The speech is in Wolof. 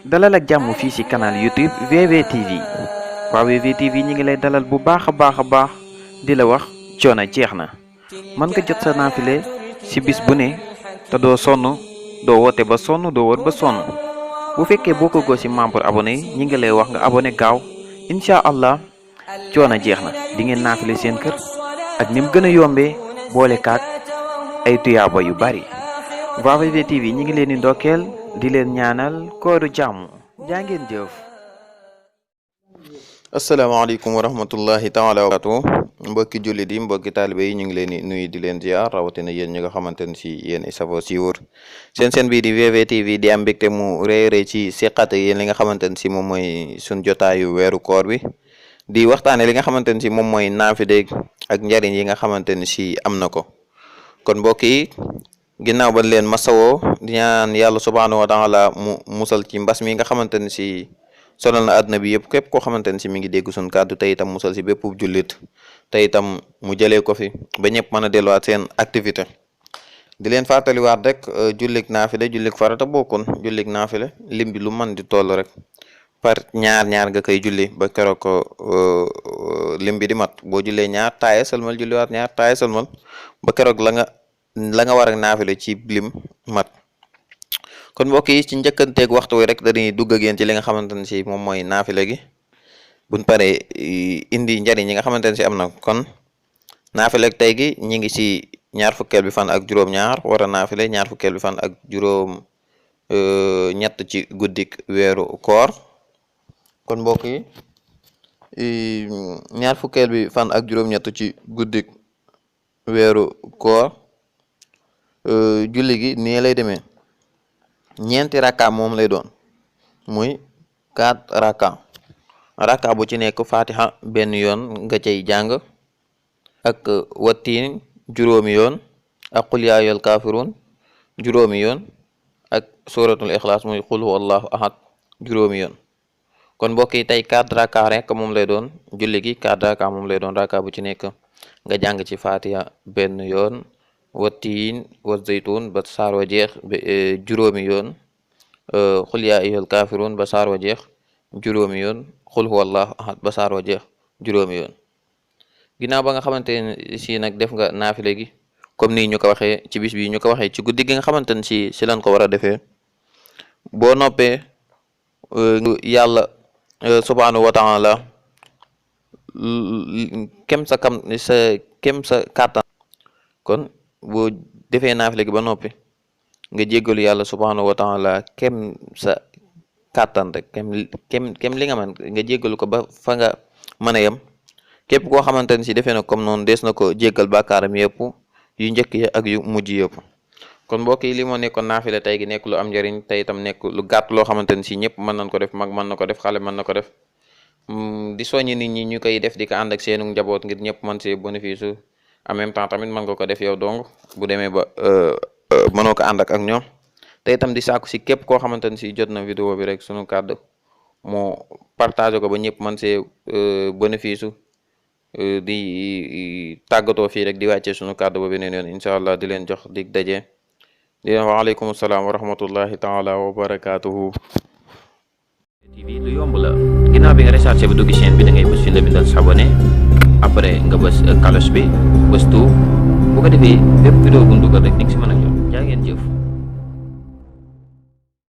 dalal ak jàmm fii ci canal YouTube VVTV waaw VVTV ñi ngi lay dalal bu baax a baax di la wax coono jeex na mën nga jot sa naafile ci bis bu ne te doo sonn doo woote ba sonn doo wër ba sonn bu fekkee boo ko goo ci membre abonné yi ñi ngi lay wax nga abonné gaaw incha allah coono jeex na di ngeen naafile seen kër ak ni mu gën a yombee boole kaak ay tuyaaba yu bari waaw VVTV ñi ngi leen di ndokkeel di leen ñaanal kooru jàmm jaa ngeen jëf. asalaamaaleykum wa rahmatullahi taala wa barakatuh mbokki jullit yi mbokki taalibe yi ñu ngi leen di nuyu di leen ziar rawatina yéen ñi nga xamante ne si yéen i safoo si wóor seen bii di VVTV di am mbégte mu rëy ci seqat yéen li nga xamante ne si moom mooy suñ jotaayu weeru koor bi di waxtaane li nga xamante ne si moom mooy naafile ak njariñ yi nga xamante ne si am na ko kon mbokk yi ginnaaw ba leen masawoo di ñaan yàlla subhaanahu wa taala mu musal ci mbas mi nga xamante ne si sonal na àdduna bi yëpp képp koo xamante ne si mi ngi dégg suñ kàddu te itam musal si bépp jullit te itam mu jëlee ko fi ba ñëpp mën a delluwaat seen activité di leen fàttaliwaat rek jullik naafile jullik farata bokkun jullik naafile lim bi lu mën di toll rek par ñaar nga koy julli ba keroog ko lim bi di mat boo jullee ñaar taaye salmal julliwaat ñaar taaye salmal ba keroog la nga war a naafile ci lim mat kon mbokk yi ci njëkkanteeg waxtu wi rek dañuy dugg ak yéen ci li nga xamante ne si moom mooy naafile gi buñ paree indi njariñ yi nga xamante ne si am na kon naafile tey gi ñi ngi si ñaar fukkeel bi fan ak juróom-ñaar war a naafile ñaar fukkeel bi fan ak juróom ñett ci guddik weeru koor kon mbokk yi ñaar fukkeel bi fan ak juróom-ñett ci guddik weeru koor julli gi nii lay demee ñeenti rakka moom lay doon muy 4 rakka bu ci nekk fatiha benn yoon nga cay jàng ak wattiin juróomi yoon ak qul yaa ayyuhal kaafiruun juróomi yoon ak suratul ixlaas muy qul huwallahu ahad juróomi yoon kon mbokk yi tey 4 rakka rek moom lay doon julli gi 4 rakka moom lay doon rakka bu ci nekk nga jàng ci fatiha benn yoon wattiin wa zaytun ba saar wa jeex juróomi yoon xul yaa ayyuhal kaafiruun ba saar wa jeex juróomi yoon xul huwallahu ahad ba saar wa jeex juróomi yoon ginnaaw ba nga xamante ne si nag def nga naafile gi comme nii ñu ko waxee ci bis bi ñu ko waxee ci guddi gi nga xamante ne si lañ ko war a defee boo noppee yàlla subhaanahu wa taala kem sa kàttan kon boo defee naafile gi ba noppi nga jéggalu yàlla subhaanahu wa taala kem sa kàttan rek kem li nga man nga jéggalu ko ba fa nga mën a yem képp koo xamante ne si defee na comme noonu dees na ko jéggal bàkkaaram yëpp yu njëkk yi ak yu mujj yëpp kon mbokk yi li moo nekkoon naafile tey gi nekk lu am njëriñ tey itam nekk lu gàtt loo xamante ne si ñëpp mën nañ ko def mag mën na ko def xale mën na ko def di soññi nit ñi ñu koy def di ko ànd ak seenu njaboot ngir ñëpp mën see bénéfice en même temps tamit mën nga ko def yow dong bu demee ba mënoo ko ànd ak ñoom te itam di sàkku si képp koo xamante ne si jot na vidéo bi rek sunu kàddu moo partagé ko ba ñëpp mën see bénéfice di tàggatoo fii rek di wàccee sunu kàddu ba beneen yoon incha allah di leen jox dig daje di leen waaleykum salaam wa rahmatullahi taala wa barakaatuhu. TV lu yomb la ginnaaw bi nga rechargé ba dugg chaîne bi da ngay bës fi la bindal s'abonné après nga bës cloche bi bës tout bu ko defee bépp vidéo bu ñu dugal rek di nga si mën a jot jaa ngeen jëf.